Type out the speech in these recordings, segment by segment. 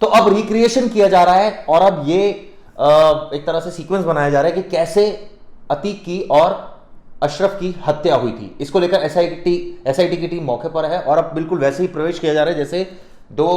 तो अब रिक्रिएशन किया जा रहा है और अब ये एक तरह से सीक्वेंस बनाया जा रहा है कि कैसे अतीक की और अशरफ की हत्या हुई थी। इसको लेकर एसआईटी की टीम मौके पर है और अब बिल्कुल वैसे ही प्रवेश किया जा रहा है जैसे दो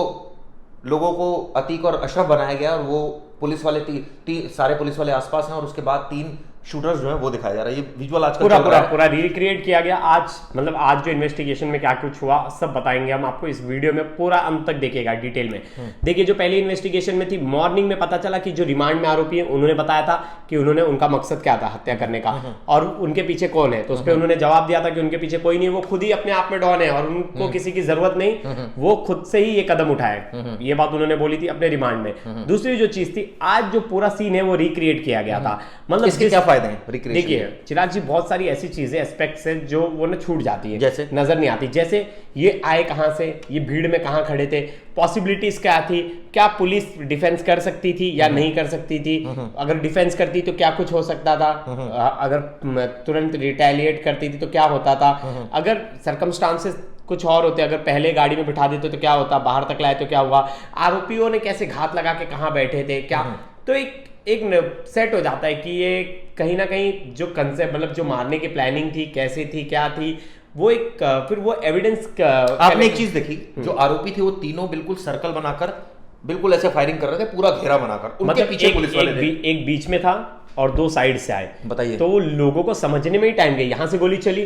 लोगों को अतीक और अशरफ बनाया गया और वो पुलिस वाले सारे पुलिस वाले आसपास हैं और उसके बाद 3 शूटर्स जो है वो दिखाया जा रहा है। ये विजुअल आज पूरा रिक्रिएट किया गया। आज जो इन्वेस्टिगेशन में क्या कुछ हुआ सब बताएंगे हम आपको इस वीडियो में, पूरा अंत तक देखिएगा डिटेल में। देखिए जो पहली इन्वेस्टिगेशन में थी, मॉर्निंग में पता चला कि जो रिमांड में आरोपी है उन्होंने बताया था कि उन्होंने उनका मकसद क्या था हत्या करने का और उनके पीछे कौन है, तो उस पर उन्होंने जवाब दिया था कि उनके पीछे कोई नहीं, वो खुद ही अपने आप में डॉन है और उनको किसी की जरूरत नहीं, वो खुद से ही ये कदम उठाए। ये बात उन्होंने बोली थी अपने रिमांड में। दूसरी जो चीज थी, आज जो पूरा सीन है वो रिक्रिएट किया गया था। मतलब इसके क्या फायदे हैं रिक्रिएशन? देखिए चिराग जी, बहुत सारी ऐसी चीजें एस्पेक्ट्स हैं जो वो ना छूट जाती है, जैसे नजर नहीं आती। जैसे ये आए कहां से, ये भीड़ में कहां खड़े थे, पॉसिबिलिटीज क्या थी, क्या पुलिस डिफेंस कर सकती थी या नहीं कर सकती थी, अगर डिफेंस करती तो क्या कुछ हो सकता था, अगर तुरंत रिटेलिएट करती थी तो क्या होता था, अगर सर्कमस्टांसेस कुछ और होते, अगर पहले गाड़ी में बिठा देते तो क्या होता, बाहर तक लाए तो क्या हुआ, आरोपियों ने कैसे घात लगा के कहां बैठे थे, क्या। तो एक सेट हो जाता है कि ये कहीं ना कहीं जो कंसेप्ट, मतलब जो मारने की प्लानिंग थी, कैसे थी, क्या थी, वो एक फिर वो एविडेंस। आपने एक चीज देखी, जो आरोपी थे वो तीनों बिल्कुल सर्कल बनाकर बिल्कुल ऐसे फायरिंग कर रहे थे, पूरा घेरा बनाकर, उनके मतलब पीछे पुलिस वाले थे। एक बीच में था और 2 साइड से आए। बताइए। तो लोगों को समझने में ही टाइम गया, यहां से गोली चली,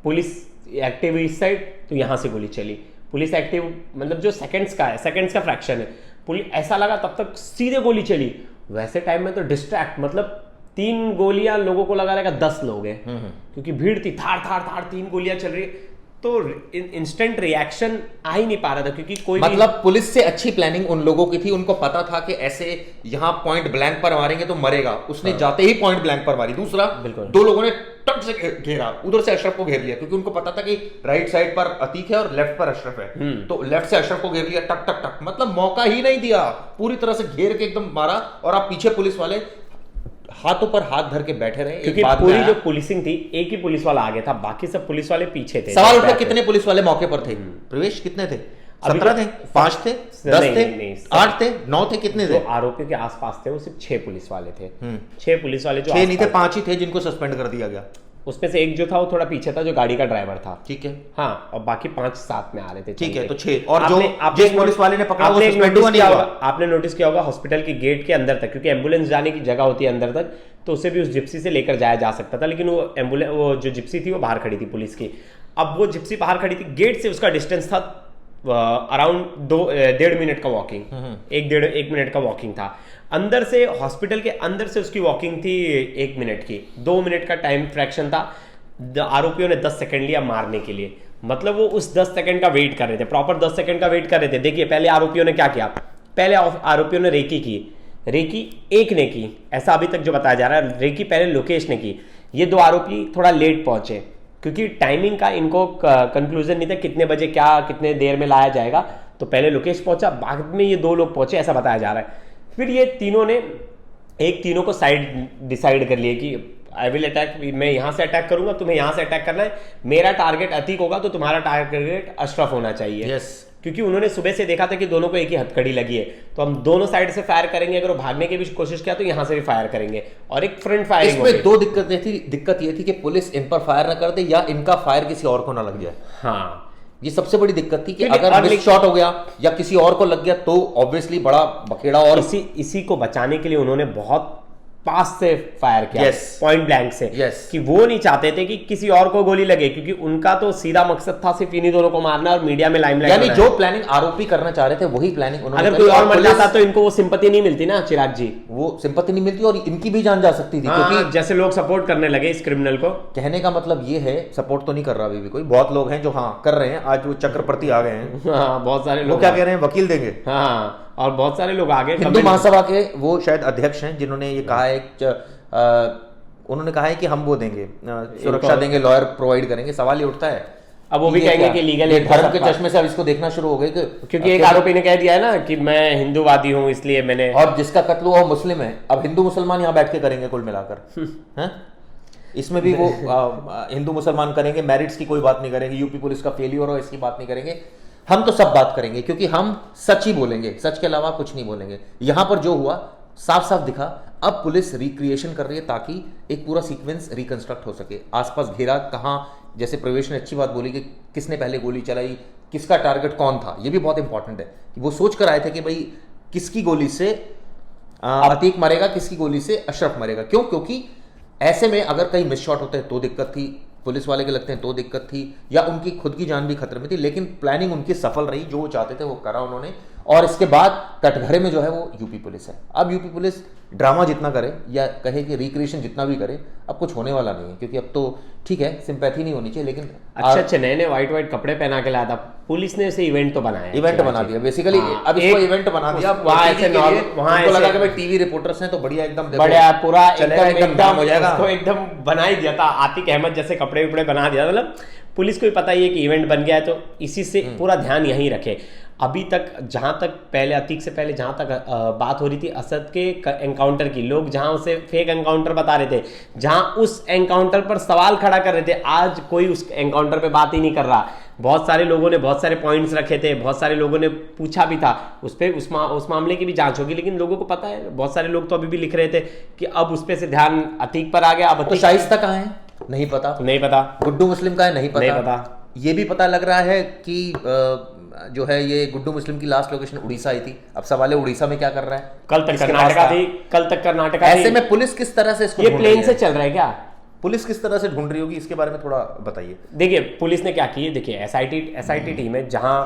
पुलिस एक्टिव इस साइड, तो यहां से गोली चली, पुलिस एक्टिव, मतलब जो सेकंड्स का है, सेकंड्स का फ्रैक्शन है, पुलिस ऐसा लगा तब तक सीधे गोली चली। वैसे टाइम में तो डिस्ट्रैक्ट, मतलब 3 गोलियां लोगों को लगा रहेगा 10 लोग हैं, क्योंकि भीड़ थी, थाड़ थाड़ थाड़ 3 गोलियां चल रही है, तो इंस्टेंट रिएक्शन आ ही नहीं पा रहा था, क्योंकि कोई मतलब पुलिस से अच्छी प्लानिंग उन लोगों की थी, उनको पता था कि ऐसे यहां पॉइंट ब्लैंक पर मारेंगे तो मरेगा, उसने जाते ही पॉइंट ब्लैंक पर मारी। दूसरा, 2 लोगों ने टक से घेरा, उधर से अशरफ को घेर लिया, क्योंकि उनको पता था कि राइट साइड पर अतीक है और लेफ्ट पर अशरफ है, तो लेफ्ट से अशरफ को घेर लिया, टक टक टक, मतलब मौका ही नहीं दिया, पूरी तरह से घेर के एकदम मारा। और आप पीछे पुलिस वाले हाथों पर हाथ धर के बैठे रहे, क्योंकि पूरी जो पुलिसिंग थी, एक ही पुलिस वाला आगे था, बाकी सब पुलिस वाले पीछे थे। सवाल उठा कितने पुलिस वाले मौके पर थे? प्रवेश कितने थे? 17 थे, 5 थे, 10 थे, 8 थे, 9 थे, कितने थे? आरोपियों के आसपास थे वो सिर्फ 6 पुलिस वाले थे। 6 पुलिस वाले, जो 6 नहीं थे, 5 ही थे जिनको सस्पेंड कर दिया गया। उसमें से एक जो था वो थोड़ा पीछे था, जो गाड़ी का ड्राइवर था। ठीक है, हाँ, और बाकी 5 साथ में आ रहे थे। ठीक है, तो 6। और जो जिस पुलिस वाले ने पकड़ा वो सस्पेंड हुआ नहीं होगा। आपने नोटिस किया होगा हॉस्पिटल की गेट के अंदर तक, क्योंकि एम्बुलेंस जाने की जगह होती है अंदर तक, तो उसे भी उस जिप्सी से लेकर जाया जा सकता था, लेकिन वो जो जिप्सी थी वो बाहर खड़ी थी पुलिस की। अब वो जिप्सी बाहर खड़ी थी, गेट से उसका डिस्टेंस था अराउंड 1.5 मिनट का वॉकिंग, 1 मिनट का वॉकिंग था। अंदर से, हॉस्पिटल के अंदर से उसकी वॉकिंग थी 1 मिनट की, 2 मिनट का टाइम फ्रैक्शन था। आरोपियों ने 10 सेकंड लिया मारने के लिए, मतलब वो उस 10 सेकंड का वेट कर रहे थे, प्रॉपर 10 सेकंड का वेट कर रहे थे। देखिए पहले आरोपियों ने क्या किया, पहले आरोपियों ने रेकी की, रेकी एक ने की, ऐसा अभी तक जो बताया जा रहा है, रेकी पहले लोकेश ने की। ये 2 आरोपी थोड़ा लेट पहुंचे, क्योंकि टाइमिंग का इनको कंक्लूजन नहीं था कितने बजे क्या कितने देर में लाया जाएगा, तो पहले लोकेश पहुंचा, बाद में ये 2 लोग पहुंचे, ऐसा बताया जा रहा है। फिर ये तीनों को साइड डिसाइड कर लिए कि आई विल अटैक, मैं यहां से अटैक करूंगा, तुम्हें यहां से अटैक करना है, मेरा टारगेट अतीक होगा तो तुम्हारा टारगेट अशरफ होना चाहिए। yes. क्योंकि उन्होंने सुबह से देखा था कि दोनों को एक ही हथकड़ी लगी है, तो हम दोनों साइड से फायर करेंगे, अगर वो भागने की भी कोशिश किया तो यहां से भी फायर करेंगे, और एक फ्रंट फायरिंग। इसमें 2 दिक्कत ये थी कि पुलिस इन पर फायर न कर दे या इनका फायर किसी और को ना लग जाए। हाँ, ये सबसे बड़ी दिक्कत थी कि अगर मिस शॉट हो गया या किसी और को लग गया तो ऑब्वियसली बड़ा बखेड़ा। और इसी को बचाने के लिए उन्होंने बहुत पास से फायर किया, पॉइंट ब्लैंक से, कि वो नहीं चाहते थे कि किसी और को गोली लगे, क्योंकि उनका तो सीधा मकसद था सिर्फ इन्हीं दोनों को मारना और मीडिया में लाइमलाइट। यानी जो प्लानिंग आरोपी करना चाह रहे थे वही प्लानिंग उन्होंने, अगर कोई और मर जाता तो इनको वो सिंपैथी नहीं मिलती ना चिराग जी, वो सिंपैथी नहीं मिलती और इनकी भी जान जा सकती थी। क्योंकि जैसे लोग सपोर्ट करने लगे इस क्रिमिनल को। कहने का मतलब ये है, सपोर्ट तो नहीं कर रहा अभी भी कोई, बहुत लोग हैं जो हाँ कर रहे हैं, आज वो चक्रवर्ती आ गए हैं। हाँ, बहुत सारे लोग। वो क्या कह रहे हैं, वकील देंगे। हाँ, और बहुत सारे लोग आ गए। हिंदू महासभा के वो शायद अध्यक्ष हैं जिन्होंने ये कहा है, उन्होंने कहा है कि हम वो देंगे, सुरक्षा देंगे, लॉयर प्रोवाइड करेंगे। सवाल ये उठता है, अब वो भी कहेंगे कि लीगल एड धर्म के चश्मे से अब इसको देखना शुरू हो गए, क्योंकि एक आरोपी ने कह दिया है ना कि मैं हिंदूवादी हूं इसलिए मैंने, और जिसका कत्ल हुआ वो मुस्लिम है, अब हिंदू मुसलमान यहाँ बैठ के करेंगे कुल मिलाकर। हैं, इसमें भी वो हिंदू मुसलमान करेंगे, मैरिट्स की कोई बात नहीं करेंगे, यूपी पुलिस का फेलियर हो इसकी बात नहीं करेंगे। हम तो सब बात करेंगे क्योंकि हम सच ही बोलेंगे, सच के अलावा कुछ नहीं बोलेंगे। यहां पर जो हुआ साफ साफ दिखा। अब पुलिस रिक्रिएशन कर रही है ताकि एक पूरा सीक्वेंस रिकंस्ट्रक्ट हो सके। आसपास घेरा कहाँ, जैसे प्रवेश ने अच्छी बात बोली कि किसने पहले गोली चलाई, किसका टारगेट कौन था, ये भी बहुत इंपॉर्टेंट है कि वो सोच कर आए थे कि भाई किसकी गोली से अतीक मरेगा, किसकी गोली से अशरफ मरेगा। क्यों? क्योंकि ऐसे में अगर कहीं मिस शॉट होते हैं तो दिक्कत थी, पुलिस वाले के लगते हैं तो दिक्कत थी, या उनकी खुद की जान भी खतरे में थी। लेकिन प्लानिंग उनकी सफल रही, जो वो चाहते थे वो करा उन्होंने। और इसके बाद कटघरे में जो है वो यूपी पुलिस है। अब यूपी पुलिस ड्रामा जितना करे या कहे कि रिक्रिएशन जितना भी करे, अब कुछ होने वाला नहीं है, क्योंकि अब तो ठीक है सिंपैथी नहीं होनी चाहिए, लेकिन अच्छे नए व्हाइट कपड़े पहना के लाया था पुलिस ने, इसे इवेंट तो बनाया, इवेंट बना दिया बेसिकली। अब इसको इवेंट बना दिया वहां ऐसे वहां लगा कि भाई टीवी रिपोर्टर्स हैं तो बढ़िया एकदम बढ़िया पूरा एकदम हो जाएगा, उसको एकदम बना ही दिया था, आतिक अहमद जैसे कपड़े उपड़े बना दिया। मतलब पुलिस को भी पता ही है कि इवेंट बन गया है, तो इसी से पूरा ध्यान यहीं रखे। अभी तक जहां तक पहले अतीक से पहले जहां तक बात हो रही थी असद के एनकाउंटर की, लोग जहां उसे फेक एनकाउंटर बता रहे थे, जहां उस एनकाउंटर पर सवाल खड़ा कर रहे थे, आज कोई उस एनकाउंटर पे बात ही नहीं कर रहा। बहुत सारे लोगों ने बहुत सारे पॉइंट्स रखे थे, बहुत सारे लोगों ने पूछा भी था उस पर, उस मामले की भी जांच होगी। लेकिन लोगों को पता है, बहुत सारे लोग तो अभी भी लिख रहे थे कि अब उस पे से ध्यान अतीक पर आ गया। अब तो शाइस्ता कहाँ है नहीं पता, नहीं पता गुड्डू मुस्लिम का है नहीं पता। ये भी पता लग रहा है कि जो है ये गुड्डू मुस्लिम की लास्ट लोकेशन उड़ीसा आई थी। अब सवाल है उड़ीसा में क्या कर रहा है, कल तक कर्नाटका थी, कल तक कर्नाटका। ऐसे में पुलिस किस तरह से इसको, ये प्लेन से चल रहा है क्या, पुलिस किस तरह से ढूंढ रही होगी, इसके बारे में थोड़ा बताइए। देखिए पुलिस ने क्या की, देखिए एसआईटी टीम है, जहां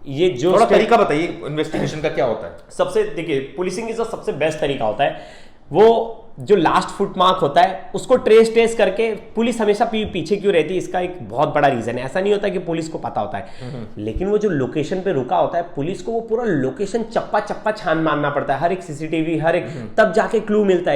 ये जो थोड़ा तरीका बताइए इन्वेस्टिगेशन का क्या होता है। सबसे देखिए पुलिसिंग की जो सबसे बेस्ट तरीका होता है वो जो लास्ट फुट मार्क होता है उसको ट्रेस करके, पुलिस हमेशा पीछे क्यों रहती है, इसका एक बहुत बड़ा रीजन है। ऐसा नहीं होता कि पुलिस को पता होता है, लेकिन वो जो लोकेशन पे रुका होता है पुलिस को वो पूरा लोकेशन चप्पा छान मारना पड़ता है, हर एक सीसीटीवी हर एक, तब जाके क्लू मिलता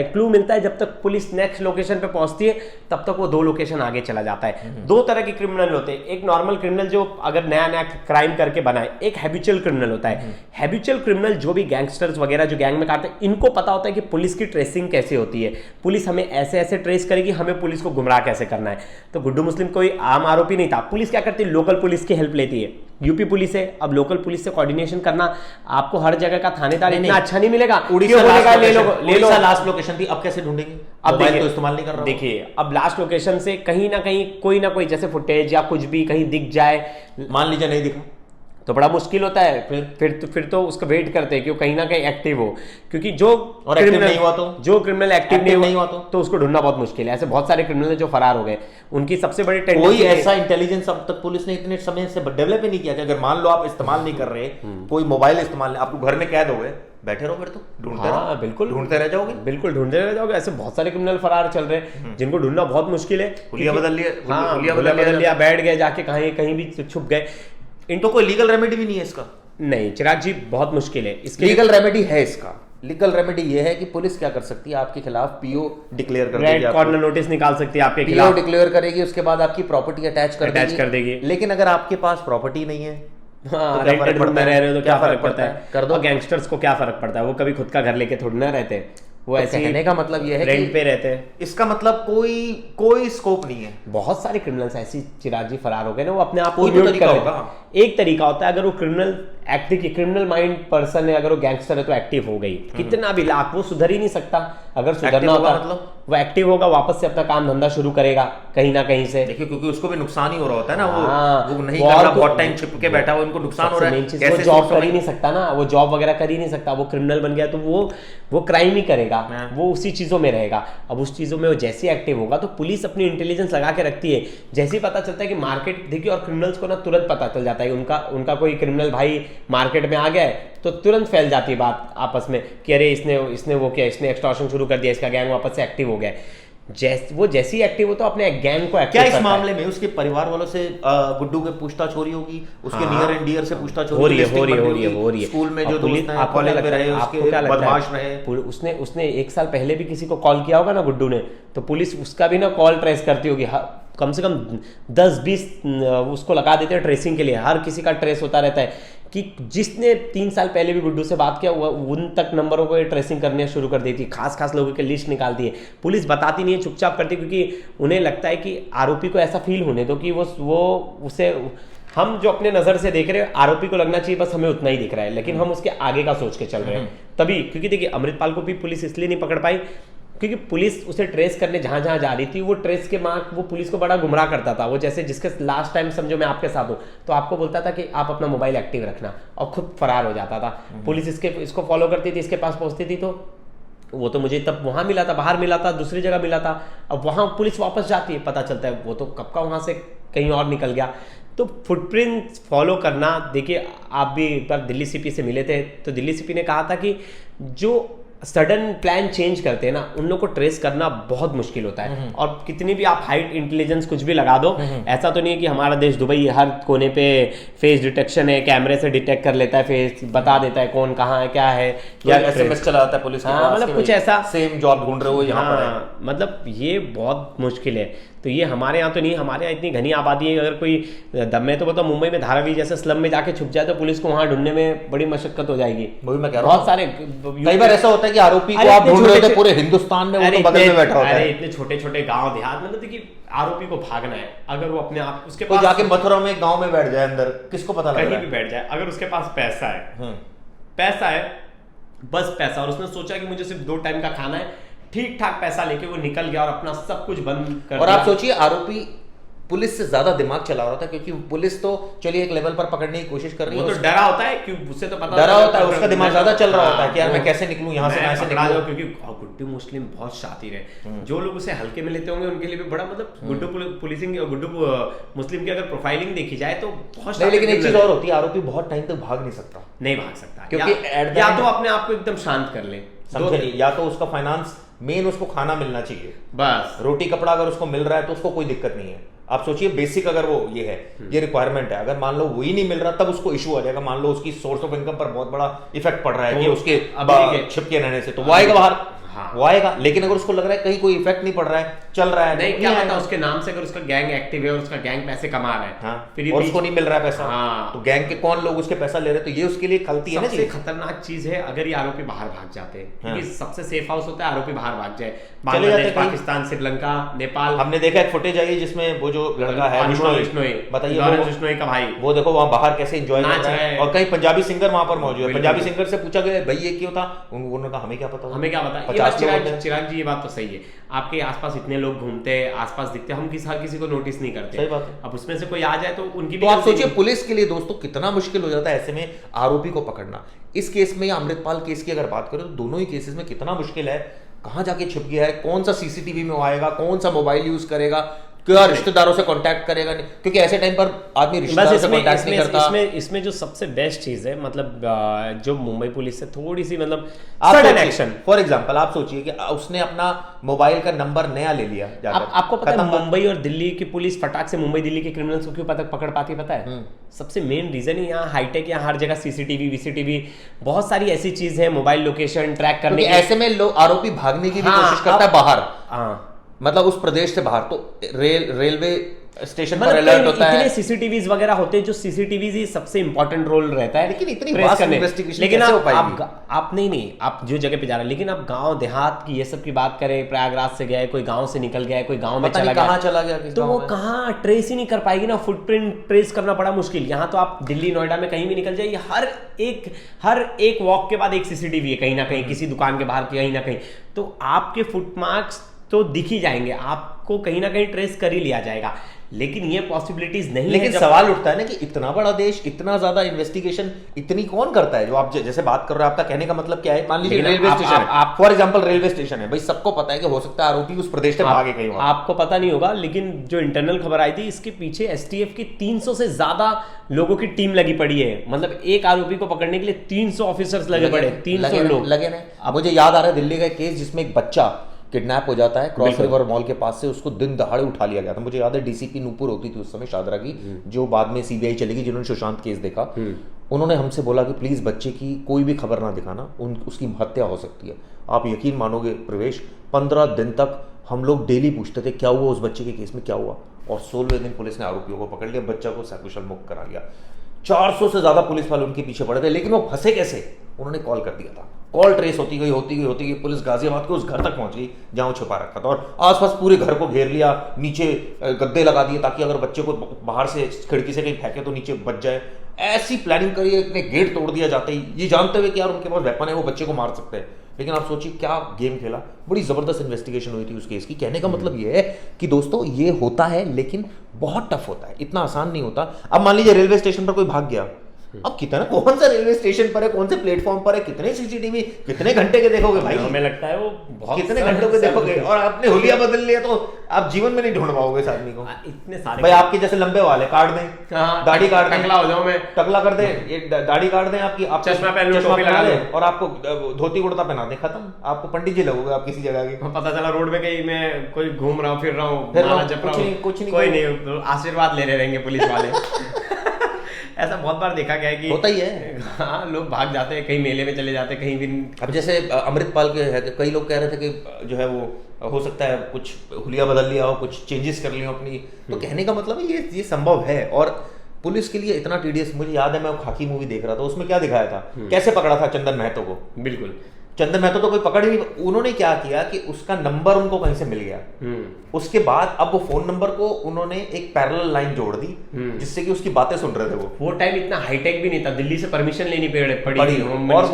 है। जब तक पुलिस नेक्स्ट लोकेशन पे पहुंचती है तब तक वो 2 लोकेशन आगे चला जाता है। 2 तरह के क्रिमिनल होते हैं, एक नॉर्मल क्रिमिनल जो अगर नया क्राइम करके बनाए, एक हैबिचुअल क्रिमिनल होता है। हैबिचुअल क्रिमिनल जो भी गैंगस्टर्स वगैरह जो गैंग में काटते हैं, इनको पता होता है कि पुलिस की ट्रेसिंग कैसे होती है, पुलिस हमें ऐसे ट्रेस करेगी, हमें पुलिस को गुमराह कैसे करना है। तो गुड्डू मुस्लिम कोई आम आरोपी नहीं था। पुलिस क्या करती है, लोकल पुलिस की हेल्प लेती है। यूपी पुलिस है, अब लोकल पुलिस से कोऑर्डिनेशन करना, आपको हर जगह का थानेदार इतना अच्छा नहीं मिलेगा। उड़ीसा लास्ट लोकेशन थी, अब कैसे ढूंढेंगे, अब मोबाइल तो इस्तेमाल नहीं कर रहा। देखिए अब लास्ट लोकेशन से कहीं ना कहीं कोई ना कोई जैसे फुटेज या कुछ भी कहीं दिख जाए, मान लीजिए नहीं दिखा तो बड़ा मुश्किल होता है। फिर तो उसको वेट करते हैं कि वो कहीं ना कहीं एक्टिव हो, क्योंकि जो क्रिमिनल नहीं हुआ तो, जो क्रिमिनल एक्टिव नहीं हुआ तो उसको ढूंढना बहुत मुश्किल है। ऐसे बहुत सारे क्रिमिनल जो फरार हो गए, उनकी सबसे बड़ी कोई ऐसा इंटेलिजेंस अब तक पुलिस ने इतने समय से डेवलप ही नहीं किया कि अगर मान लो आप इस्तेमाल नहीं कर रहे, कोई मोबाइल इस्तेमाल नहीं, आपको घर में कैद हो गए, बैठे रहो फिर तो ढूंढते रहो, बिल्कुल ढूंढते रह जाओगे, बिल्कुल ढूंढते रह जाओगे। ऐसे बहुत सारे क्रिमिनल फरार चल रहे हैं जिनको ढूंढना बहुत मुश्किल है। हुलिया बदल लिया, बैठ गए जाके कहीं भी छुप गए। इनको कोई लीगल रेमेडी भी नहीं है इसका? नहीं चिराग जी, बहुत मुश्किल है। इसके लीगल रेमेडी है इसका। लीगल रेमेडी ये है कि पुलिस क्या कर सकती है, आपके खिलाफ पीओ डिक्लेयर कर देगी, रेड कॉर्नर नोटिस निकाल सकती है आपके खिलाफ, पीओ डिक्लेयर करेगी, उसके बाद आपकी प्रॉपर्टी अटैच कर देगी। लेकिन अगर आपके पास प्रॉपर्टी नहीं है, रेंटेड रूम में रह रहे हो तो क्या फर्क पड़ता है, कर दो। गैंगस्टर्स को क्या फर्क पड़ता है, वो कभी खुद का घर लेके थोड़ी ना रहते, वो ऐसे कहने का मतलब ये है रेंट पे रहते हैं। इसका मतलब कोई स्कोप नहीं है। बहुत सारे क्रिमिनल्स ऐसी चिराग जी फरार हो गए ना, वो अपने आप को म्यूट कर रहे हैं। एक तरीका होता है, अगर वो क्रिमिनल माइंड पर्सन है, अगर वो गैंगस्टर है तो एक्टिव हो गई, कितना भी लाख, वो सुधर ही नहीं सकता। अगर सुधरना होगा मतलब वो एक्टिव होगा, वापस से अपना काम धंधा शुरू करेगा कहीं ना कहीं से। देखिए क्योंकि उसको भी नुकसान ही हो रहा होता है ना, वो नहीं कर रहा, बहुत टाइम छिप के बैठा हुआ, उनको नुकसान हो रहा है। वो जॉब कर ही नहीं सकता ना, वो जॉब वगैरह कर ही नहीं सकता, वो क्रिमिनल बन गया तो वो क्राइम ही करेगा, वो उसी चीजों में रहेगा। अब उस चीजों में वो जैसे एक्टिव होगा तो पुलिस अपनी इंटेलिजेंस लगा के रखती है। जैसे ही पता चलता है कि मार्केट, देखिए और क्रिमिनल्स को ना तुरंत पता चल जाता है, उनका कोई क्रिमिनल भाई मार्केट में आ गया है तो तुरंत फैल जाती है बात आपस में कि अरे इसने वो किया, इसने एक्सटॉर्शन शुरू कर दिया, इसका गैंग वापस से एक्टिव हो गया। वो जैसी एक्टिव हो तो अपने गैंग को एक्टिव। क्या इस मामले में उसके परिवार वालों से गुड्डू के पूछताछ हो रही होगी, उसके नियर एंड डियर से पूछताछ हो रही है, स्कूल में जो दोस्त हैं, कॉलेज में रहे, उसके बदमाश रहे, उसने 1 साल पहले भी किसी को कॉल किया होगा ना गुड्डू ने, तो पुलिस उसका भी ना कॉल ट्रेस करती होगी, कम से कम 10-20 उसको लगा देते हैं ट्रेसिंग के लिए। हर किसी का ट्रेस होता रहता है कि जिसने 3 साल पहले भी गुड्डू से बात किया उन तक नंबरों को ट्रेसिंग करने शुरू कर देती है, खास लोगों की लिस्ट निकालती है। पुलिस बताती नहीं है, चुपचाप करती है, क्योंकि उन्हें लगता है कि आरोपी को ऐसा फील होने दो कि वो उसे हम जो अपने नजर से देख रहे हैं आरोपी को लगना चाहिए बस हमें उतना ही दिख रहा है, लेकिन हम उसके आगे का सोच के चल रहे हैं तभी। क्योंकि देखिए अमृतपाल को भी पुलिस इसलिए नहीं पकड़ पाई क्योंकि पुलिस उसे ट्रेस करने जहां जहां जा रही थी, वो ट्रेस के मार्क वो पुलिस को बड़ा गुमराह करता था। वो जैसे जिसके लास्ट टाइम समझो मैं आपके साथ हूं तो आपको बोलता था कि आप अपना मोबाइल एक्टिव रखना और खुद फरार हो जाता था। पुलिस इसको फॉलो करती थी, इसके पास पहुंचती थी, तो वो तो मुझे तब वहां मिला था, बाहर मिला था, दूसरी जगह मिला था। अब वहां पुलिस वापस जाती है, पता चलता है वो तो कब का वहां से कहीं और निकल गया। तो फुटप्रिंट फॉलो करना, देखिए आप भी एक बार दिल्ली सीपी से मिले थे तो दिल्ली सीपी ने कहा था कि जो सडन प्लान चेंज करते हैं ना उन लोग को ट्रेस करना बहुत मुश्किल होता है। और कितनी भी आप हाइट इंटेलिजेंस कुछ भी लगा दो, ऐसा तो नहीं है कि हमारा देश दुबई हर कोने पे फेस डिटेक्शन है, कैमरे से डिटेक्ट कर लेता है फेस, बता देता है कौन कहाँ है क्या है, या एसएमएस चला जाता है पुलिस के पास, मतलब कुछ ऐसा सेम जॉब ढूंढ रहे हो यहाँ पर, मतलब ये बहुत मुश्किल है। तो ये हमारे यहाँ तो नहीं, हमारे यहाँ इतनी घनी आबादी है, अगर कोई दम में तो बताओ मुंबई में धारावी जैसे स्लम में जाके छुप जाए तो पुलिस को वहां ढूंढने में बड़ी मशक्कत हो जाएगी। वही मैं कह रहा हूं, बहुत सारे कई बार ऐसा होता है कि आरोपी को आप ढूंढ रहे थे पूरे हिंदुस्तान में, वो तो बगल में बैठा होता है। अरे इतने छोटे छोटे गांव देहात, मतलब देखिए आरोपी को भागना है, अगर वो अपने आप उसके पास जाके मथुरा में गांव में बैठ जाए अंदर, किसको पता लग रहा है, कहीं भी बैठ जाए, अगर उसके पास पैसा है, पैसा है बस पैसा, और उसने सोचा कि मुझे सिर्फ 2 टाइम का खाना है, ठीक ठाक पैसा लेके वो निकल गया और अपना सब कुछ बंद कर और आप सोचिए आरोपी पुलिस से ज्यादा दिमाग चला रहा था, क्योंकि पुलिस तो चलिए एक लेवल पर पकड़ने की कोशिश कर रही है, वो तो डरा होता है कि उससे तो पता डरा होता है, उसका दिमाग ज्यादा चल रहा होता है कि यार मैं कैसे निकलूं यहाँ से, कैसे निकलूं, क्योंकि गुड्डू मुस्लिम बहुत शातिर है। जो लोग उसे हल्के में लेते होंगे उनके लिए भी बड़ा, मतलब गुड्डू पुलिसिंग, गुड्डू मुस्लिम की अगर प्रोफाइलिंग देखी जाए तो बहुत। लेकिन एक चीज और होती है, आरोपी बहुत टाइम तक भाग नहीं सकता, नहीं भाग सकता, क्योंकि या तो अपने आप को एकदम शांत कर ले, या तो उसका फाइनेंस मेन, उसको खाना मिलना चाहिए बस, रोटी कपड़ा अगर उसको मिल रहा है तो उसको कोई दिक्कत नहीं है। आप सोचिए बेसिक अगर वो ये है, ये रिक्वायरमेंट है, अगर मान लो वही नहीं मिल रहा तब उसको इशू आ जाएगा। मान लो उसकी सोर्स ऑफ इनकम पर बहुत बड़ा इफेक्ट पड़ रहा है कि उसके छिपके रहने से, तो वो आएगा बाहर, वो आएगा। लेकिन अगर उसको लग रहा है कहीं कोई इफेक्ट नहीं पड़ रहा है, चल रहा है, नहीं क्या पता उसके नाम से अगर उसका गैंग एक्टिव है और उसका गैंग पैसे कमा रहा है, फिर और उसको नहीं मिल रहा है पैसा, तो गैंग के कौन लोग उसके पैसा ले रहे हैं, तो ये उसके लिए खलती है ना। सबसे खतरनाक चीज है अगर ये आरोपी बाहर भाग जाते हैं, क्योंकि सबसे सेफ हाउस होता है आरोपी बाहर भाग जाए, बांग्लादेश, पाकिस्तान, श्रीलंका, नेपाल। हमने देखा एक फुटेज आई जिसमें वो जो लड़का है बिश्नोई, बताइए बिश्नोई का भाई, वो देखो वहाँ बाहर कैसे एंजॉय कर रहा है, और कई पंजाबी सिंगर वहाँ पर मौजूद है। पंजाबी सिंगर से पूछा गया भाई ये क्यों था, उन्होंने कहा हमें क्या पता, हमें क्या पता। चिराग जी ये बात तो सही है, आपके आसपास इतने लोग घूमते हैं, आसपास दिखते हैं, हम हर किसी को नोटिस नहीं करते। सही बात है। अब उसमें से कोई आ जाए तो उनकी भी, तो आप सोचिए पुलिस के लिए दोस्तों कितना मुश्किल हो जाता है ऐसे में आरोपी को पकड़ना। इस केस में या अमृतपाल केस की अगर बात करें तो दोनों ही केसेस में कितना मुश्किल है, कहां जाके छिप गया है, कौन सा सीसीटीवी में आएगा, कौन सा मोबाइल यूज करेगा, क्या रिश्तेदारों से कांटेक्ट करेगा, नहीं क्योंकि ऐसे टाइम पर आदमी रिश्तेदारों से कांटेक्ट नहीं करता। इसमें जो सबसे बेस्ट चीज है, मतलब जो मुंबई पुलिस से थोड़ी सी, मतलब सडन एक्शन, फॉर एग्जांपल आप सोचिए कि उसने अपना मोबाइल का नंबर नया ले लिया जाकर, आपको पता है मुंबई और दिल्ली की पुलिस फटाक से मुंबई दिल्ली के क्रिमिनल्स को क्यों पकड़ पाती है, पता है? सबसे मेन रीजन है यहाँ हाईटेक, यहाँ हर जगह सीसीटीवी वीसीटीवी, बहुत सारी ऐसी चीज है, मोबाइल लोकेशन ट्रैक करने, ऐसे में आरोपी भागने की भी कोशिश करता है बाहर, मतलब उस प्रदेश से बाहर, तो रेलवे स्टेशन पर अलर्ट होता है, इतने सीसीटीवीज वगैरह होते हैं, जो सीसीटीवीज ही सबसे इंपॉर्टेंट रोल रहता है, लेकिन इतनी वास्ट इन्वेस्टिगेशन लेकिन आप नहीं आप जो जगह पे जा रहे हैं, लेकिन आप गांव देहात की ये सब की बात करें, प्रयागराज से गए, कोई गांव से निकल गया, कोई गांव में चला गया, तो वो कहाँ ट्रेस ही नहीं कर पाएगी ना, फुटप्रिंट ट्रेस करना बड़ा मुश्किल। यहाँ तो आप दिल्ली नोएडा में कहीं भी निकल जाइए, हर एक वॉक के बाद एक सीसीटीवी है कहीं ना कहीं, किसी दुकान के बाहर कहीं ना कहीं, तो आपके फुटमार्क्स तो दिख ही जाएंगे, आपको कहीं ना कहीं ट्रेस कर ही लिया जाएगा। लेकिन ये पॉसिबिलिटीज नहीं है। लेकिन सवाल उठता है ना कि इतना बड़ा देश, इतना ज्यादा इन्वेस्टिगेशन इतनी कौन करता है, जो आप जैसे बात कर रहे हो, आपका कहने का मतलब क्या है? मान लीजिए railway station, for example railway station है, भाई सबको पता है कि हो सकता है आरोपी उस प्रदेश से भागे कहीं, आपको पता नहीं होगा, लेकिन जो इंटरनल खबर आई थी, इसके पीछे एसटीएफ की 300 से ज्यादा लोगों की टीम लगी पड़ी है, मतलब एक आरोपी को पकड़ने के लिए 300 ऑफिसर्स लगे पड़े, 300 लोग लगे नहीं। अब मुझे याद आ रहा है दिल्ली का एक केस जिसमें एक बच्चा किडनैप हो जाता है क्रॉस रिवर मॉल के पास से, उसको दिन दहाड़े उठा लिया गया था। मुझे याद है डीसीपी नूपुर होती थी उस समय शादरा की, जो बाद में सीबीआई चलेगी, जिन्होंने सुशांत केस देखा। उन्होंने हमसे बोला कि प्लीज बच्चे की कोई भी खबर ना दिखाना, उसकी हत्या हो सकती है। आप यकीन मानोगे प्रवेश, 15 दिन तक हम लोग डेली पूछते थे क्या हुआ उस बच्चे के केस में, क्या हुआ, और 16वें दिन पुलिस ने आरोपियों को पकड़ लिया, बच्चा को सकुशल मुक्त करा लिया। 400 से ज्यादा पुलिस वाले उनके पीछे पड़े थे, लेकिन वो फंसे कैसे? उन्होंने कॉल कर दिया था। कॉल ट्रेस होती गई, पुलिस गाजियाबाद के उस घर तक पहुंच गई जहां वो छुपा रखा था, और आसपास पूरे घर को घेर लिया, नीचे गद्दे लगा दिए ताकि अगर बच्चे को बाहर से खिड़की से कहीं फेंके तो नीचे बच जाए। ऐसी प्लानिंग करी, इतने गेट तोड़ दिया जाते ही, ये जानते हुए कि यार उनके पास वेपन है, वो बच्चे को मार सकते हैं। लेकिन आप सोचिए क्या गेम खेला। बड़ी जबरदस्त इन्वेस्टिगेशन हुई थी उस केस की। कहने का मतलब ये है कि दोस्तों ये होता है, लेकिन बहुत टफ होता है, इतना आसान नहीं होता। अब मान लीजिए रेलवे स्टेशन पर कोई भाग गया, अब कितना, कौन सा रेलवे स्टेशन पर है, कौन से प्लेटफॉर्म पर है, कितने सीसीटीवी, कितने घंटे के देखोगे भाई? हमें लगता है वो बहुत कितने घंटों के देखोगे, और आपने हुलिया बदल लिया तो आप जीवन में नहीं ढूंढ पाओगे इस आदमी को। इतने सारे भाई आपके जैसे लंबे वाले काट दें, दाढ़ी काट दें, टकला हो जाऊं मैं, टकला कर दें, एक दाढ़ी काट दें आपकी, आप चश्मा पहन लो, टोपी लगा लें और आपको धोती कुर्ता पहना दें, खत्म। आपको पंडित जी लगोगे आप किसी जगह के। पता चला रोड पे कहीं मैं कोई घूम रहा हूँ, फिर रहा हूँ, कुछ नहीं, कोई नहीं, आशीर्वाद ले रहे रहेंगे पुलिस वाले। ऐसा बहुत बार देखा गया है कि होता ही है। हाँ, लोग भाग जाते हैं, कहीं मेले में चले जाते हैं, कहीं भी। अब जैसे अमृतपाल के है, कई लोग कह रहे थे कि जो है वो हो सकता है कुछ हुलिया बदल लिया हो, कुछ चेंजेस कर लिया अपनी, तो कहने का मतलब है ये संभव है। और पुलिस के लिए इतना टीडियस, मुझे याद है मैं खाकी मूवी देख रहा था, उसमें क्या दिखाया था, कैसे पकड़ा था चंदन महतो को। बिल्कुल, चंदन महतो तो कोई पकड़ ही नहीं। उन्होंने क्या किया कि उसका नंबर उनको कहीं से मिल गया, उसके बाद अब वो फोन नंबर को उन्होंने एक पैरेलल लाइन जोड़ दी, जिससे कि उसकी बातें सुन रहे थे वो टाइम इतना हाईटेक भी नहीं था, दिल्ली से परमिशन लेनी पड़ी और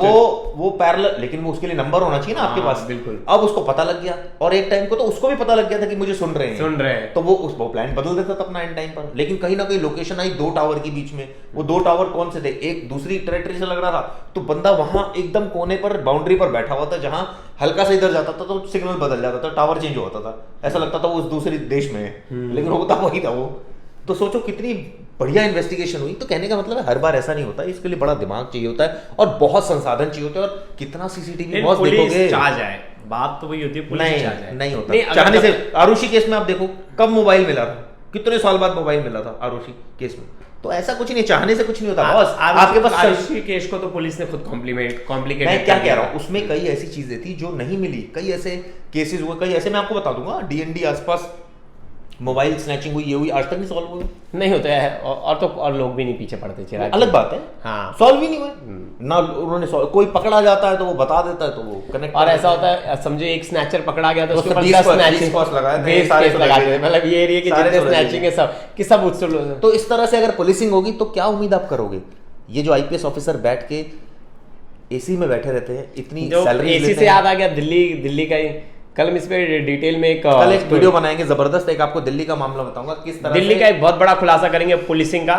वो पैरेलल, लेकिन वो उसके लिए नंबर होना चाहिए ना आपके पास। बिल्कुल। अब उसको पता लग गया, और एक टाइम को तो उसको भी पता लग गया था कि मुझे सुन रहे हैं, तो वो प्लान बदल देता था अपना एंड टाइम पर। लेकिन कहीं ना कहीं लोकेशन आई 2 टावर के बीच में, वो 2 टावर कौन से थे, एक दूसरी टेरिटरी से लग रहा था, तो बंदा वहां एकदम कोने पर बाउंड्री पर बैठा हुआ था, जहां हल्का सा इधर जाता था तो सिग्नल बदल जाता था, टावर चेंज होता था, ऐसा लगता था वो उस दूसरे देश में है, लेकिन होता वही था वो। तो सोचो कितनी बढ़िया इन्वेस्टिगेशन हुई। तो कहने का मतलब है हर बार ऐसा नहीं होता, इसके लिए बड़ा दिमाग चाहिए होता है और बहुत संसाधन चाहिए होते हैं, और कितना सीसीटीवी बॉस देखोगे। चाह जाए, बात तो वही होती है, पुलिस चाह जाए, नहीं होता चाहने से। आरुषि केस में आप देखो कब मोबाइल मिला था, कितने साल बाद मोबाइल मिला था आरुषि केस में। तो ऐसा कुछ नहीं, चाहने से कुछ नहीं होता बॉस। आपके पास आरुषि केस को तो पुलिस ने खुद कॉम्प्लिकेटेड। मैं क्या कह रहा हूँ, उसमें कई ऐसी चीजें थी जो नहीं मिली, कई ऐसे केसेस हुए, कई ऐसे मैं आपको बता दूंगा, डीएनडी आसपास मोबाइल स्नैचिंग हुई, ये हुई, आज तक नहीं सॉल्व हुई। नहीं होता है, और लोग भी नहीं पीछे पड़ते, चिराग अलग बात है। हाँ, सॉल्व ही नहीं हुए ना, उन्होंने कोई पकड़ा जाता है तो वो बता देता है, तो वो कनेक्ट। और ऐसा होता है, समझे एक स्नैचर पकड़ा गया तो उसके ऊपर 20 स्नैचिंग लगाए थे, सारे लगा दिए, मतलब ये एरिया के जितने स्नैचिंग है सब कि सब उत्सुल। तो इस तरह से अगर पुलिसिंग होगी तो क्या उम्मीद आप करोगे? ये जो आईपीएस ऑफिसर बैठ के एसी में बैठे रहते हैं, इतनी सैलरी। एसी से याद आ गया दिल्ली का ही, कल हम इस पे डिटेल में एक वीडियो बनाएंगे जबरदस्त, एक आपको दिल्ली का मामला बताऊंगा, किस तरह दिल्ली का एक बहुत बड़ा खुलासा करेंगे पुलिसिंग का,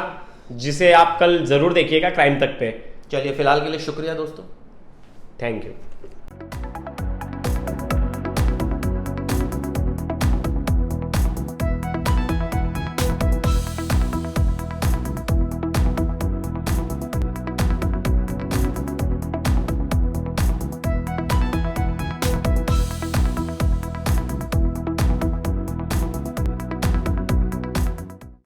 जिसे आप कल जरूर देखिएगा क्राइम तक पे। चलिए फिलहाल के लिए शुक्रिया दोस्तों, थैंक यू।